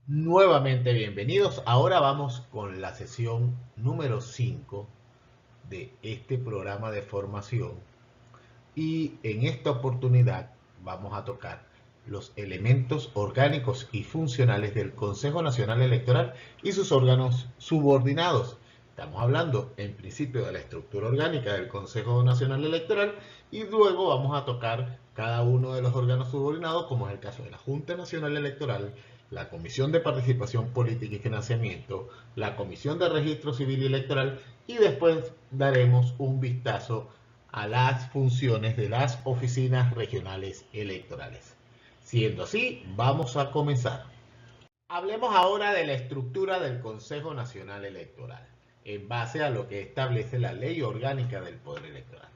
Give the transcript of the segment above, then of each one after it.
Nuevamente bienvenidos. Ahora vamos con la sesión número 5 de este programa de formación y en esta oportunidad vamos a tocar los elementos orgánicos y funcionales del Consejo Nacional Electoral y sus órganos subordinados. Estamos hablando en principio de la estructura orgánica del Consejo Nacional Electoral y luego vamos a tocar cada uno de los órganos subordinados, como es el caso de la Junta Nacional Electoral, la Comisión de Participación Política y Financiamiento, la Comisión de Registro Civil y Electoral, y después daremos un vistazo a las funciones de las oficinas regionales electorales. Siendo así, vamos a comenzar. Hablemos ahora de la estructura del Consejo Nacional Electoral, en base a lo que establece la Ley Orgánica del Poder Electoral.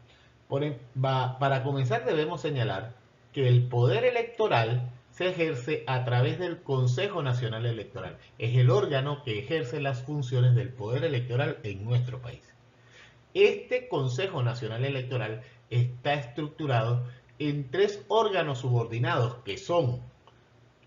Para comenzar debemos señalar que el poder electoral se ejerce a través del Consejo Nacional Electoral. Es el órgano que ejerce las funciones del poder electoral en nuestro país. Este Consejo Nacional Electoral está estructurado en tres órganos subordinados que son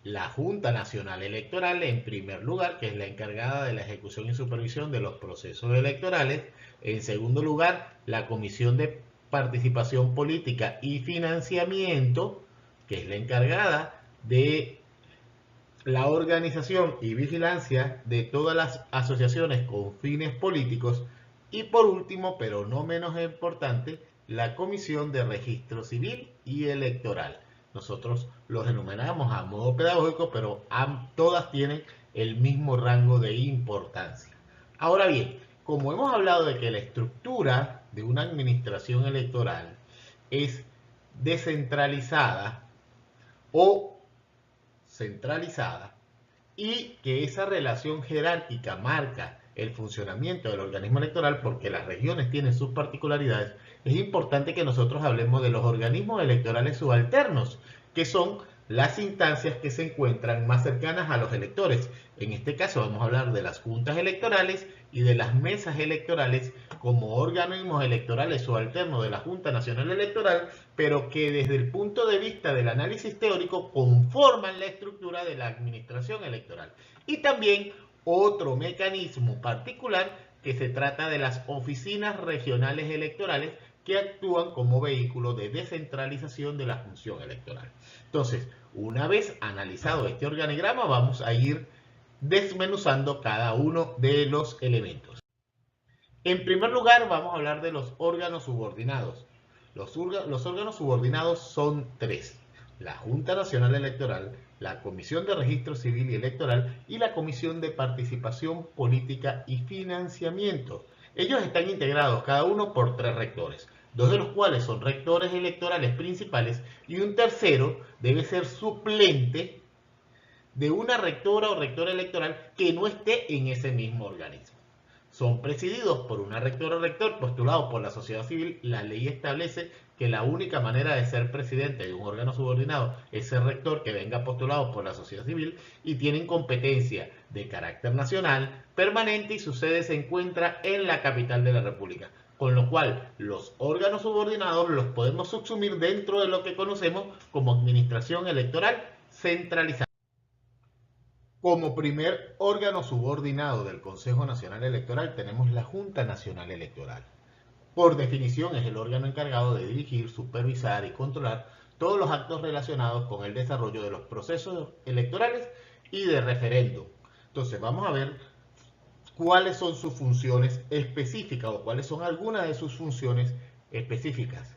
la Junta Nacional Electoral, en primer lugar, que es la encargada de la ejecución y supervisión de los procesos electorales. En segundo lugar, la Comisión de Participación Política y Financiamiento, que es la encargada de la organización y vigilancia de todas las asociaciones con fines políticos. Y por último, pero no menos importante, la Comisión de Registro Civil y Electoral. Nosotros los enumeramos a modo pedagógico, pero todas tienen el mismo rango de importancia. Ahora bien, como hemos hablado de que la estructura de una administración electoral es descentralizada o centralizada y que esa relación jerárquica marca el funcionamiento del organismo electoral porque las regiones tienen sus particularidades, es importante que nosotros hablemos de los organismos electorales subalternos, que son las instancias que se encuentran más cercanas a los electores. En este caso vamos a hablar de las juntas electorales y de las mesas electorales como organismos electorales subalternos de la Junta Nacional Electoral, pero que desde el punto de vista del análisis teórico conforman la estructura de la administración electoral. Y también otro mecanismo particular que se trata de las oficinas regionales electorales que actúan como vehículo de descentralización de la función electoral. Entonces, una vez analizado este organigrama, vamos a ir desmenuzando cada uno de los elementos. En primer lugar, vamos a hablar de los órganos subordinados. Los órganos subordinados son tres: la Junta Nacional Electoral, la Comisión de Registro Civil y Electoral y la Comisión de Participación Política y Financiamiento. Ellos están integrados cada uno por tres rectores, dos de los cuales son rectores electorales principales y un tercero debe ser suplente de una rectora o rector electoral que no esté en ese mismo organismo. Son presididos por una rectora o rector postulado por la sociedad civil. La ley establece que la única manera de ser presidente de un órgano subordinado es ser rector que venga postulado por la sociedad civil, y tienen competencia de carácter nacional permanente y su sede se encuentra en la capital de la República. Con lo cual, los órganos subordinados los podemos subsumir dentro de lo que conocemos como administración electoral centralizada. Como primer órgano subordinado del Consejo Nacional Electoral tenemos la Junta Nacional Electoral. Por definición es el órgano encargado de dirigir, supervisar y controlar todos los actos relacionados con el desarrollo de los procesos electorales y de referéndum. Entonces vamos a ver cuáles son sus funciones específicas o cuáles son algunas de sus funciones específicas.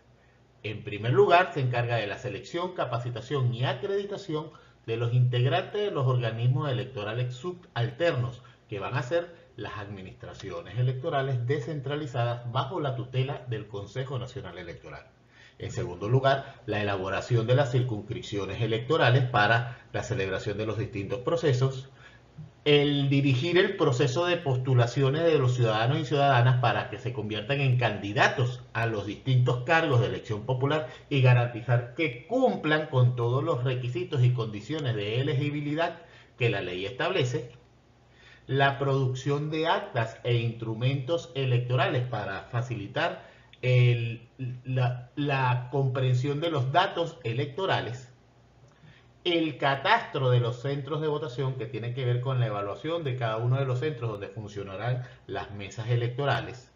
En primer lugar, se encarga de la selección, capacitación y acreditación de los integrantes de los organismos electorales subalternos, que van a ser las administraciones electorales descentralizadas bajo la tutela del Consejo Nacional Electoral. En segundo lugar, la elaboración de las circunscripciones electorales para la celebración de los distintos procesos, el dirigir el proceso de postulaciones de los ciudadanos y ciudadanas para que se conviertan en candidatos a los distintos cargos de elección popular y garantizar que cumplan con todos los requisitos y condiciones de elegibilidad que la ley establece, la producción de actas e instrumentos electorales para facilitar la comprensión de los datos electorales, el catastro de los centros de votación, que tiene que ver con la evaluación de cada uno de los centros donde funcionarán las mesas electorales,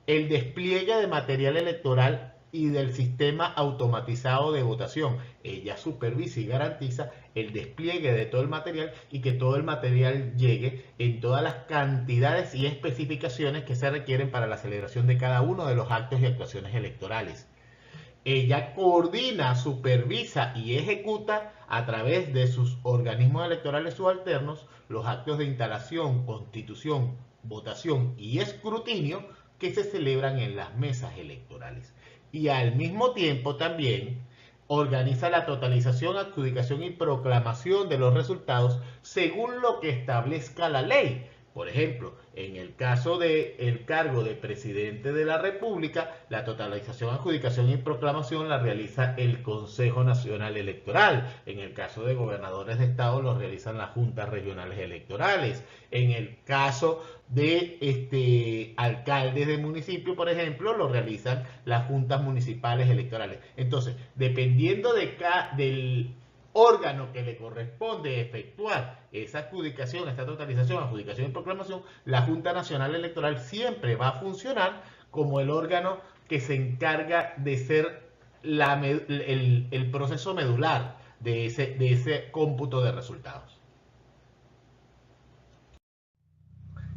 el despliegue de material electoral y del sistema automatizado de votación. Ella supervisa y garantiza el despliegue de todo el material y que todo el material llegue en todas las cantidades y especificaciones que se requieren para la celebración de cada uno de los actos y actuaciones electorales. Ella coordina, supervisa y ejecuta a través de sus organismos electorales subalternos los actos de instalación, constitución, votación y escrutinio que se celebran en las mesas electorales. Y al mismo tiempo también organiza la totalización, adjudicación y proclamación de los resultados según lo que establezca la ley. Por ejemplo, en el caso del cargo de presidente de la República, la totalización, adjudicación y proclamación la realiza el Consejo Nacional Electoral. En el caso de gobernadores de estado, lo realizan las juntas regionales electorales. En el caso de alcaldes de municipio, por ejemplo, lo realizan las juntas municipales electorales. Entonces, dependiendo del órgano que le corresponde efectuar esa adjudicación, esta totalización, adjudicación y proclamación, la Junta Nacional Electoral siempre va a funcionar como el órgano que se encarga de ser el proceso medular de ese cómputo de resultados.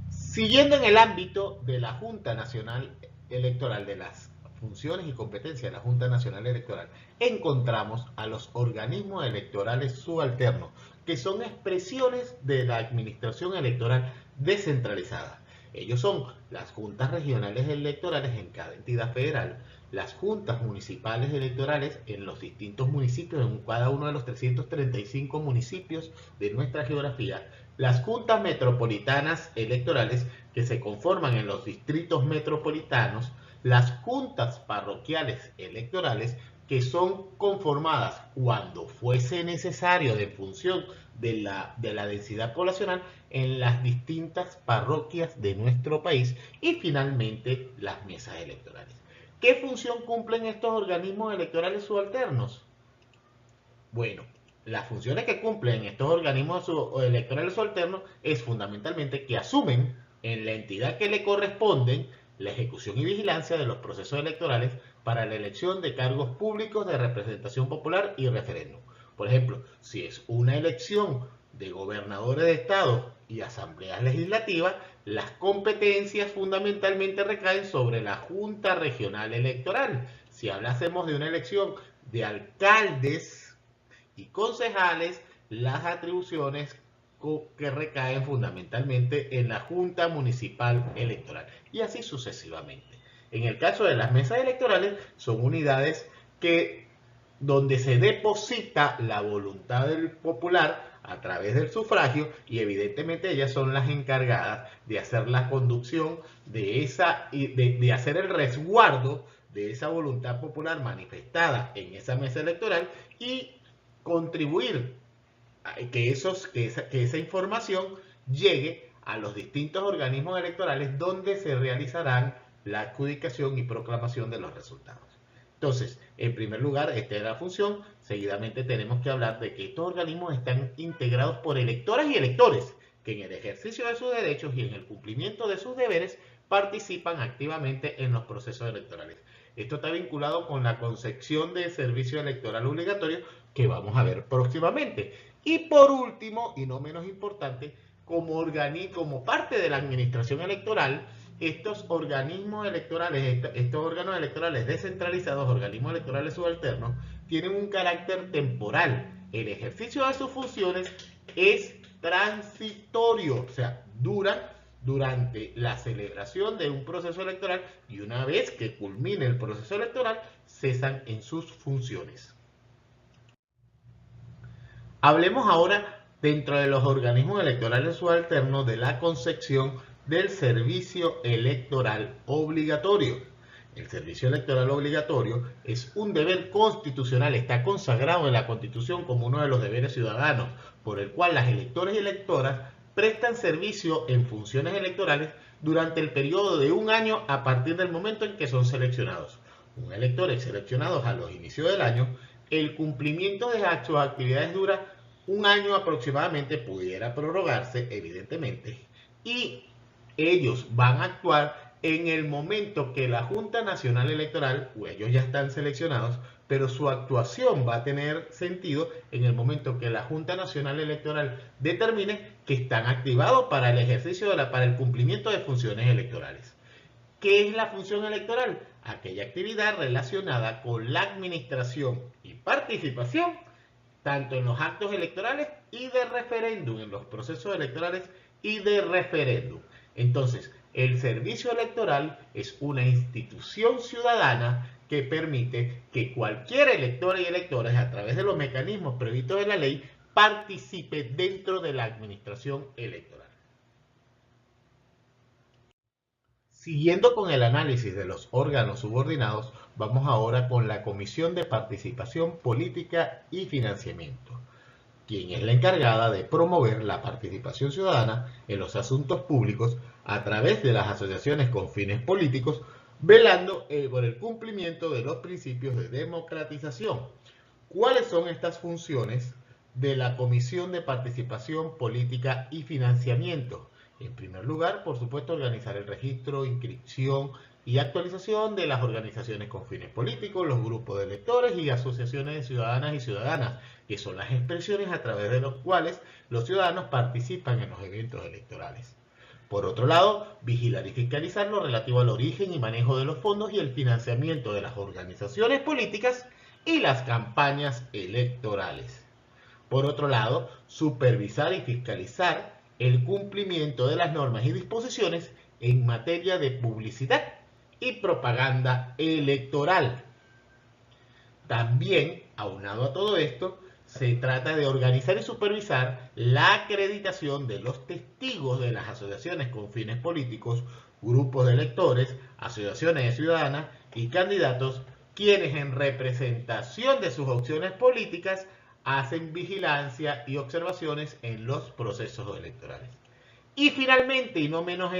Siguiendo en el ámbito de la Junta Nacional Electoral, de las funciones y competencias de la Junta Nacional Electoral, encontramos a los organismos electorales subalternos, que son expresiones de la administración electoral descentralizada. Ellos son las juntas regionales electorales en cada entidad federal, las juntas municipales electorales en los distintos municipios, en cada uno de los 335 municipios de nuestra geografía, las juntas metropolitanas electorales que se conforman en los distritos metropolitanos, las juntas parroquiales electorales que son conformadas cuando fuese necesario en función de la densidad poblacional en las distintas parroquias de nuestro país y finalmente las mesas electorales. ¿Qué función cumplen estos organismos electorales subalternos? Bueno, las funciones que cumplen estos organismos electorales subalternos es fundamentalmente que asumen en la entidad que le corresponden la ejecución y vigilancia de los procesos electorales para la elección de cargos públicos de representación popular y referéndum. Por ejemplo, si es una elección de gobernadores de estado y asambleas legislativas, las competencias fundamentalmente recaen sobre la Junta Regional Electoral. Si hablásemos de una elección de alcaldes y concejales, las atribuciones que recaen fundamentalmente en la Junta Municipal Electoral y así sucesivamente. En el caso de las mesas electorales, son unidades donde se deposita la voluntad del popular a través del sufragio y evidentemente ellas son las encargadas de hacer la conducción de hacer el resguardo de esa voluntad popular manifestada en esa mesa electoral y contribuir a que esa información llegue a los distintos organismos electorales donde se realizarán la adjudicación y proclamación de los resultados. Entonces, en primer lugar, esta es la función. Seguidamente tenemos que hablar de que estos organismos están integrados por electoras y electores que en el ejercicio de sus derechos y en el cumplimiento de sus deberes participan activamente en los procesos electorales. Esto está vinculado con la concepción del servicio electoral obligatorio que vamos a ver próximamente. Y por último, y no menos importante, como parte de la administración electoral, estos organismos electorales, estos órganos electorales descentralizados, organismos electorales subalternos, tienen un carácter temporal. El ejercicio de sus funciones es transitorio, o sea, dura durante la celebración de un proceso electoral y una vez que culmine el proceso electoral, cesan en sus funciones. Hablemos ahora, dentro de los organismos electorales subalternos, de la concepción del servicio electoral obligatorio. El servicio electoral obligatorio es un deber constitucional, está consagrado en la Constitución como uno de los deberes ciudadanos, por el cual las electores y electoras prestan servicio en funciones electorales durante el periodo de un año a partir del momento en que son seleccionados. Un elector es seleccionado a los inicios del año, el cumplimiento de sus actividades dura un año aproximadamente, pudiera prorrogarse evidentemente, y ellos van a actuar en el momento que la Junta Nacional Electoral, o ellos ya están seleccionados, pero su actuación va a tener sentido en el momento que la Junta Nacional Electoral determine que están activados para el ejercicio para el cumplimiento de funciones electorales. ¿Qué es la función electoral? Aquella actividad relacionada con la administración y participación tanto en los actos electorales y de referéndum, en los procesos electorales y de referéndum. Entonces, el servicio electoral es una institución ciudadana que permite que cualquier elector y electora, a través de los mecanismos previstos en la ley, participe dentro de la administración electoral. Siguiendo con el análisis de los órganos subordinados, vamos ahora con la Comisión de Participación Política y Financiamiento, quien es la encargada de promover la participación ciudadana en los asuntos públicos a través de las asociaciones con fines políticos, velando por el cumplimiento de los principios de democratización. ¿Cuáles son estas funciones de la Comisión de Participación Política y Financiamiento? En primer lugar, por supuesto, organizar el registro, inscripción y actualización de las organizaciones con fines políticos, los grupos de electores y asociaciones de ciudadanas y ciudadanas, que son las expresiones a través de los cuales los ciudadanos participan en los eventos electorales. Por otro lado, vigilar y fiscalizar lo relativo al origen y manejo de los fondos y el financiamiento de las organizaciones políticas y las campañas electorales. Por otro lado, supervisar y fiscalizar el cumplimiento de las normas y disposiciones en materia de publicidad y propaganda electoral. También, aunado a todo esto, se trata de organizar y supervisar la acreditación de los testigos de las asociaciones con fines políticos, grupos de electores, asociaciones de ciudadanas y candidatos, quienes en representación de sus opciones políticas hacen vigilancia y observaciones en los procesos electorales. Y finalmente, y no menos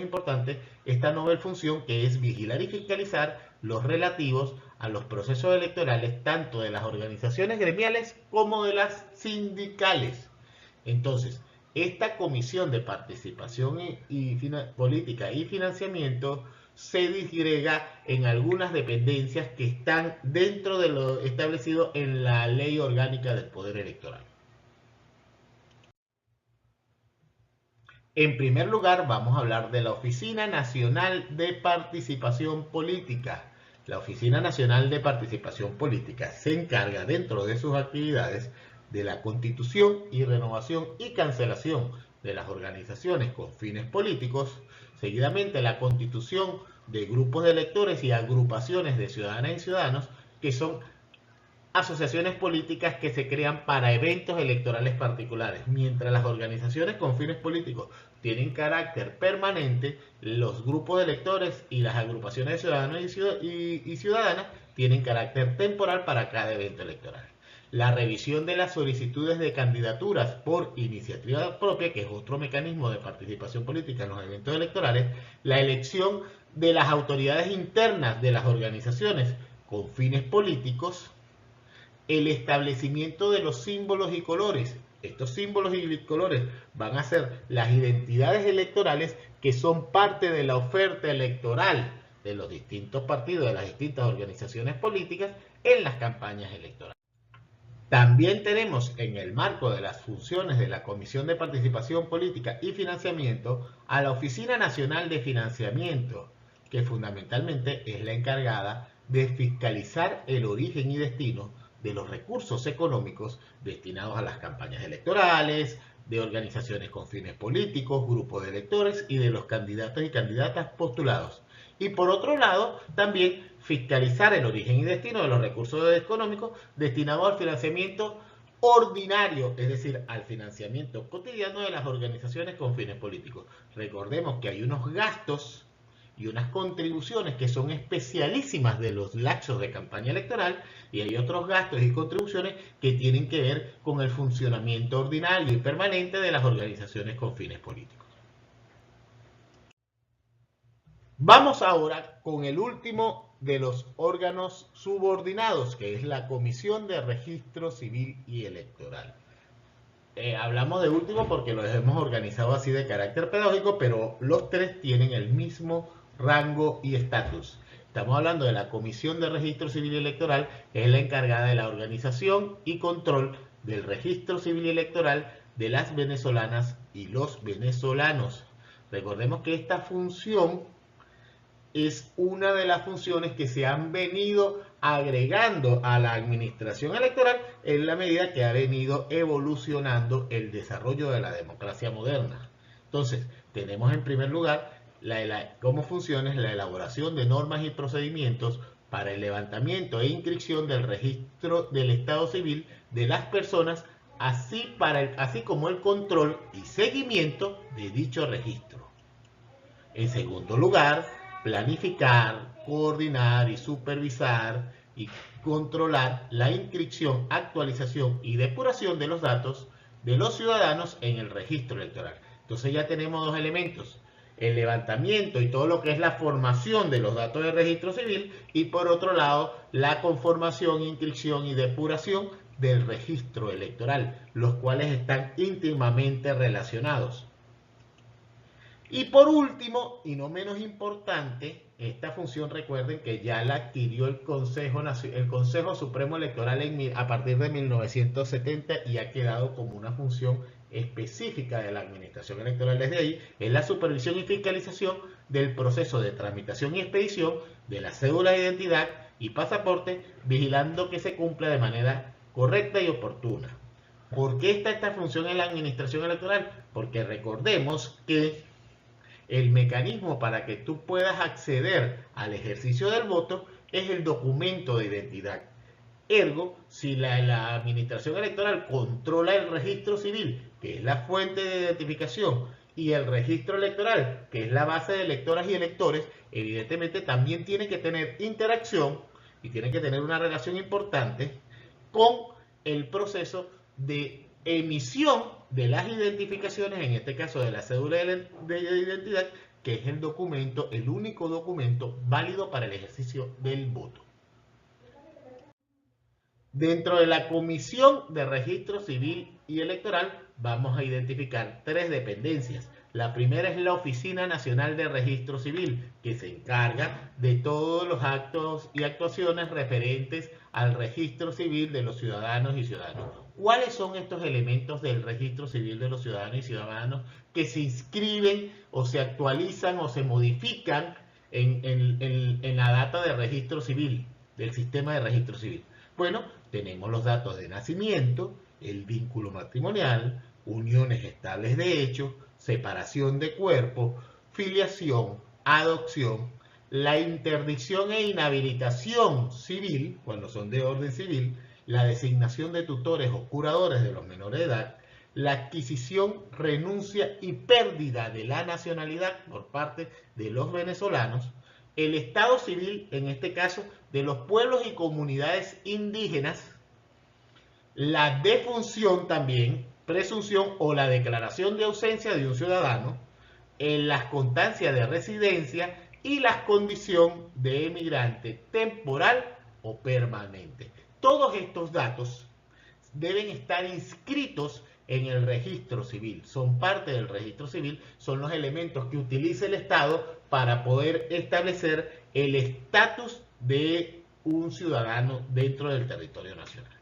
importante, esta novel función que es vigilar y fiscalizar los relativos a los procesos electorales tanto de las organizaciones gremiales como de las sindicales. Entonces, esta Comisión de Participación Política y Financiamiento se disgrega en algunas dependencias que están dentro de lo establecido en la Ley Orgánica del Poder Electoral. En primer lugar, vamos a hablar de la Oficina Nacional de Participación Política. La Oficina Nacional de Participación Política se encarga dentro de sus actividades de la constitución y renovación y cancelación de las organizaciones con fines políticos, seguidamente la constitución de grupos de electores y agrupaciones de ciudadanas y ciudadanos que son asociaciones políticas que se crean para eventos electorales particulares. Mientras las organizaciones con fines políticos tienen carácter permanente, los grupos de electores y las agrupaciones de ciudadanos y ciudadanas tienen carácter temporal para cada evento electoral. La revisión de las solicitudes de candidaturas por iniciativa propia, que es otro mecanismo de participación política en los eventos electorales, la elección de las autoridades internas de las organizaciones con fines políticos, el establecimiento de los símbolos y colores. Estos símbolos y colores van a ser las identidades electorales que son parte de la oferta electoral de los distintos partidos, de las distintas organizaciones políticas en las campañas electorales. También tenemos en el marco de las funciones de la Comisión de Participación Política y Financiamiento a la Oficina Nacional de Financiamiento, que fundamentalmente es la encargada de fiscalizar el origen y destino de los recursos económicos destinados a las campañas electorales, de organizaciones con fines políticos, grupos de electores y de los candidatos y candidatas postulados. Y por otro lado, también fiscalizar el origen y destino de los recursos económicos destinados al financiamiento ordinario, es decir, al financiamiento cotidiano de las organizaciones con fines políticos. Recordemos que hay unos gastos y unas contribuciones que son especialísimas de los lapsos de campaña electoral, y hay otros gastos y contribuciones que tienen que ver con el funcionamiento ordinario y permanente de las organizaciones con fines políticos. Vamos ahora con el último de los órganos subordinados, que es la Comisión de Registro Civil y Electoral. Hablamos de último porque los hemos organizado así de carácter pedagógico, pero los tres tienen el mismo rango y estatus. Estamos hablando de la Comisión de Registro Civil y Electoral, que es la encargada de la organización y control del registro civil y electoral de las venezolanas y los venezolanos. Recordemos que esta función es una de las funciones que se han venido agregando a la administración electoral en la medida que ha venido evolucionando el desarrollo de la democracia moderna. Entonces, tenemos en primer lugar como funciones la elaboración de normas y procedimientos para el levantamiento e inscripción del registro del Estado civil de las personas, así como el control y seguimiento de dicho registro. En segundo lugar, planificar, coordinar y supervisar y controlar la inscripción, actualización y depuración de los datos de los ciudadanos en el registro electoral. Entonces ya tenemos dos elementos: el levantamiento y todo lo que es la formación de los datos del registro civil, y por otro lado la conformación, inscripción y depuración del registro electoral, los cuales están íntimamente relacionados. Y por último, y no menos importante, esta función, recuerden que ya la adquirió el Consejo Supremo Electoral a partir de 1970 y ha quedado como una función específica de la administración electoral desde ahí, es la supervisión y fiscalización del proceso de tramitación y expedición de la cédula de identidad y pasaporte, vigilando que se cumpla de manera correcta y oportuna. ¿Por qué está esta función en la administración electoral? Porque recordemos que el mecanismo para que tú puedas acceder al ejercicio del voto es el documento de identidad. Ergo, si la administración electoral controla el registro civil, que es la fuente de identificación, y el registro electoral, que es la base de electoras y electores, evidentemente también tiene que tener interacción y tiene que tener una relación importante con el proceso de emisión de las identificaciones, en este caso de la cédula de identidad, que es el documento, el único documento válido para el ejercicio del voto. Dentro de la Comisión de Registro Civil y Electoral vamos a identificar tres dependencias. La primera es la Oficina Nacional de Registro Civil, que se encarga de todos los actos y actuaciones referentes al registro civil de los ciudadanos y ciudadanas. ¿Cuáles son estos elementos del registro civil de los ciudadanos y ciudadanos que se inscriben o se actualizan o se modifican en la data de registro civil, del sistema de registro civil? Bueno, tenemos los datos de nacimiento, el vínculo matrimonial, uniones estables de hecho, separación de cuerpo, filiación, adopción, la interdicción e inhabilitación civil, cuando son de orden civil, la designación de tutores o curadores de los menores de edad, la adquisición, renuncia y pérdida de la nacionalidad por parte de los venezolanos, el estado civil, en este caso, de los pueblos y comunidades indígenas, la defunción también, presunción o la declaración de ausencia de un ciudadano, las constancias de residencia y la condición de emigrante temporal o permanente. Todos estos datos deben estar inscritos en el registro civil, son parte del registro civil, son los elementos que utiliza el Estado para poder establecer el estatus de un ciudadano dentro del territorio nacional.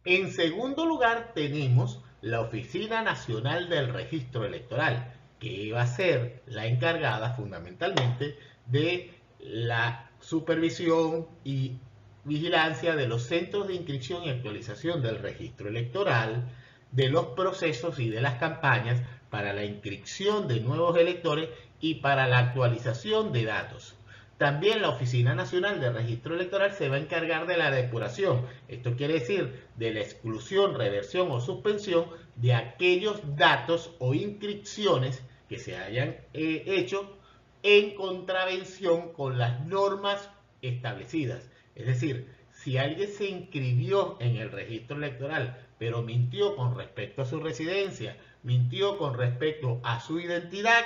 En segundo lugar tenemos la Oficina Nacional del Registro Electoral, que va a ser la encargada fundamentalmente de la supervisión y vigilancia de los centros de inscripción y actualización del registro electoral, de los procesos y de las campañas para la inscripción de nuevos electores y para la actualización de datos. También la Oficina Nacional de Registro Electoral se va a encargar de la depuración. Esto quiere decir de la exclusión, reversión o suspensión de aquellos datos o inscripciones que se hayan hecho en contravención con las normas establecidas. Es decir, si alguien se inscribió en el registro electoral, pero mintió con respecto a su residencia, mintió con respecto a su identidad,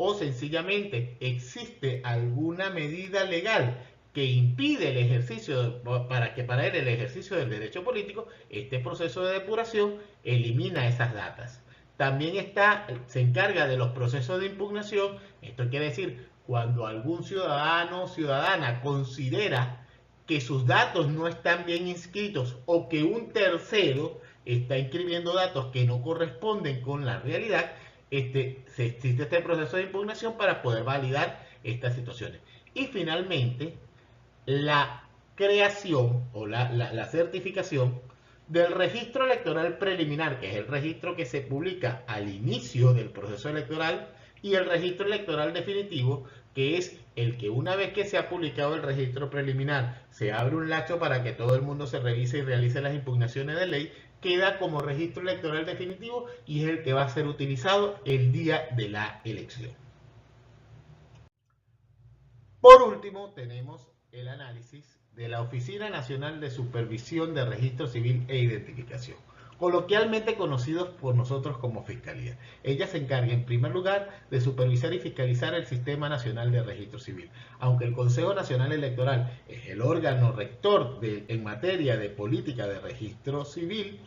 o sencillamente existe alguna medida legal que impide el ejercicio, para él el ejercicio del derecho político, este proceso de depuración elimina esas datas. También se encarga de los procesos de impugnación. Esto quiere decir, cuando algún ciudadano o ciudadana considera que sus datos no están bien inscritos o que un tercero está inscribiendo datos que no corresponden con la realidad, existe este proceso de impugnación para poder validar estas situaciones. Y finalmente, la creación o la certificación del registro electoral preliminar, que es el registro que se publica al inicio del proceso electoral, y el registro electoral definitivo, que es el que una vez que se ha publicado el registro preliminar, se abre un lazo para que todo el mundo se revise y realice las impugnaciones de ley, queda como registro electoral definitivo y es el que va a ser utilizado el día de la elección. Por último, tenemos el análisis de la Oficina Nacional de Supervisión de Registro Civil e Identificación, coloquialmente conocidos por nosotros como Fiscalía. Ella se encarga, en primer lugar, de supervisar y fiscalizar el Sistema Nacional de Registro Civil. Aunque el Consejo Nacional Electoral es el órgano rector en materia de política de registro civil,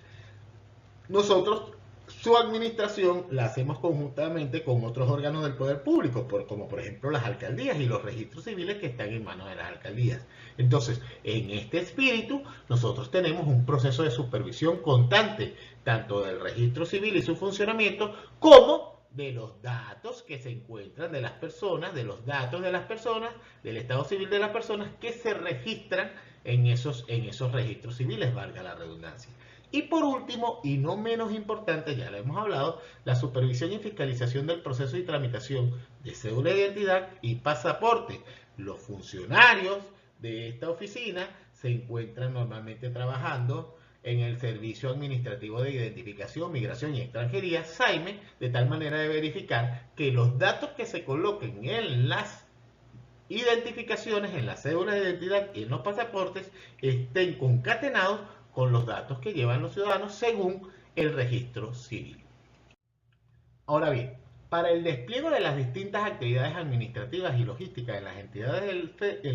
nosotros su administración la hacemos conjuntamente con otros órganos del poder público, como por ejemplo las alcaldías y los registros civiles que están en manos de las alcaldías. Entonces, en este espíritu, nosotros tenemos un proceso de supervisión constante, tanto del registro civil y su funcionamiento, como de los datos que se encuentran de las personas, de los datos de las personas, del estado civil de las personas que se registran en esos registros civiles, valga la redundancia. Y por último, y no menos importante, ya lo hemos hablado, la supervisión y fiscalización del proceso y tramitación de cédula de identidad y pasaporte. Los funcionarios de esta oficina se encuentran normalmente trabajando en el Servicio Administrativo de Identificación, Migración y Extranjería, SAIME, de tal manera de verificar que los datos que se coloquen en las identificaciones, en las cédulas de identidad y en los pasaportes estén concatenados con los datos que llevan los ciudadanos según el registro civil. Ahora bien, para el despliegue de las distintas actividades administrativas y logísticas en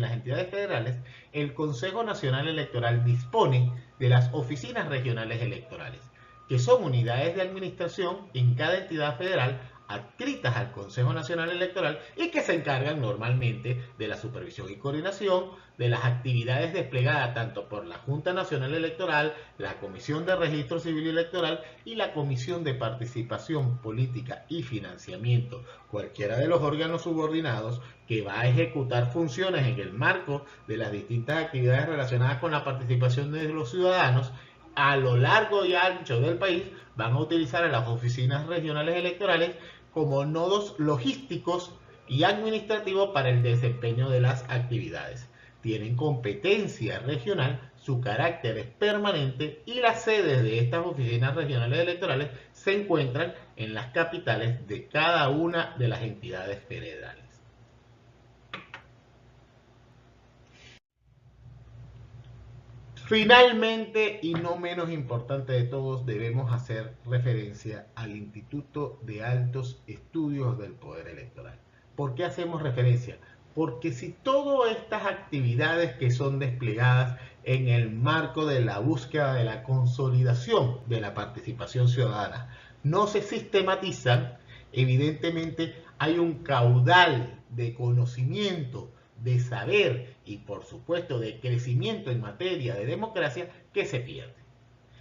las entidades federales, el Consejo Nacional Electoral dispone de las oficinas regionales electorales, que son unidades de administración en cada entidad federal adscritas al Consejo Nacional Electoral y que se encargan normalmente de la supervisión y coordinación de las actividades desplegadas tanto por la Junta Nacional Electoral, la Comisión de Registro Civil y Electoral y la Comisión de Participación Política y Financiamiento, cualquiera de los órganos subordinados que va a ejecutar funciones en el marco de las distintas actividades relacionadas con la participación de los ciudadanos a lo largo y ancho del país. Van a utilizar a las oficinas regionales electorales como nodos logísticos y administrativos para el desempeño de las actividades. Tienen competencia regional, su carácter es permanente y las sedes de estas oficinas regionales electorales se encuentran en las capitales de cada una de las entidades federales. Finalmente, y no menos importante de todos, debemos hacer referencia al Instituto de Altos Estudios del Poder Electoral. ¿Por qué hacemos referencia? Porque si todas estas actividades que son desplegadas en el marco de la búsqueda de la consolidación de la participación ciudadana no se sistematizan, evidentemente hay un caudal de conocimiento, de saber y por supuesto de crecimiento en materia de democracia que se pierde.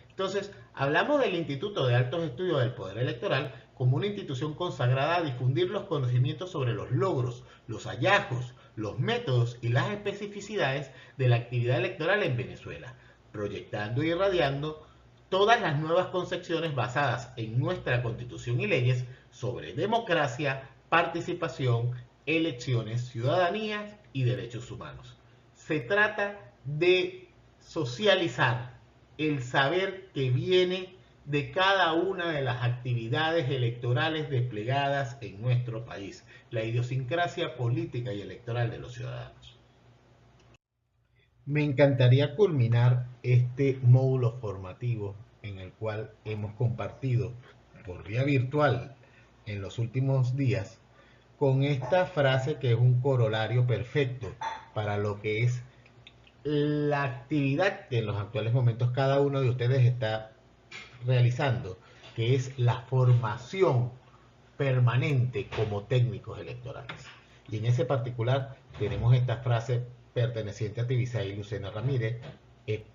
Entonces, hablamos del Instituto de Altos Estudios del Poder Electoral como una institución consagrada a difundir los conocimientos sobre los logros, los hallazgos, los métodos y las especificidades de la actividad electoral en Venezuela, proyectando y irradiando todas las nuevas concepciones basadas en nuestra Constitución y leyes sobre democracia, participación, elecciones, ciudadanía y derechos humanos. Se trata de socializar el saber que viene de cada una de las actividades electorales desplegadas en nuestro país, la idiosincrasia política y electoral de los ciudadanos. Me encantaría culminar este módulo formativo en el cual hemos compartido por vía virtual en los últimos días con esta frase que es un corolario perfecto para lo que es la actividad que en los actuales momentos cada uno de ustedes está realizando, que es la formación permanente como técnicos electorales. Y en ese particular tenemos esta frase perteneciente a Tibisay Lucena Ramírez,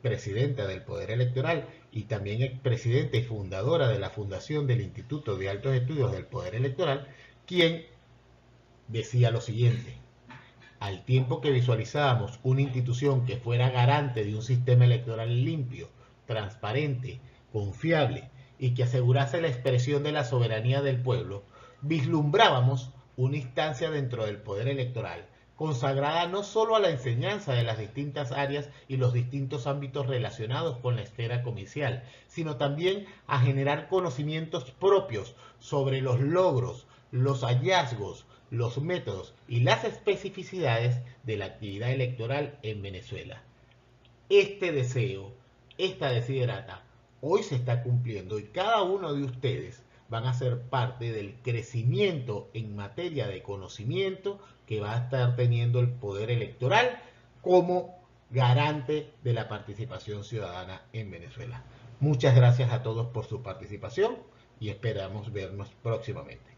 presidenta del Poder Electoral y también expresidenta y fundadora de la Fundación del Instituto de Altos Estudios del Poder Electoral, quien decía lo siguiente: al tiempo que visualizábamos una institución que fuera garante de un sistema electoral limpio, transparente, confiable y que asegurase la expresión de la soberanía del pueblo, vislumbrábamos una instancia dentro del poder electoral consagrada no solo a la enseñanza de las distintas áreas y los distintos ámbitos relacionados con la esfera comercial, sino también a generar conocimientos propios sobre los logros, los hallazgos, los métodos y las especificidades de la actividad electoral en Venezuela. Este deseo, esta desiderata, hoy se está cumpliendo y cada uno de ustedes van a ser parte del crecimiento en materia de conocimiento que va a estar teniendo el poder electoral como garante de la participación ciudadana en Venezuela. Muchas gracias a todos por su participación y esperamos vernos próximamente.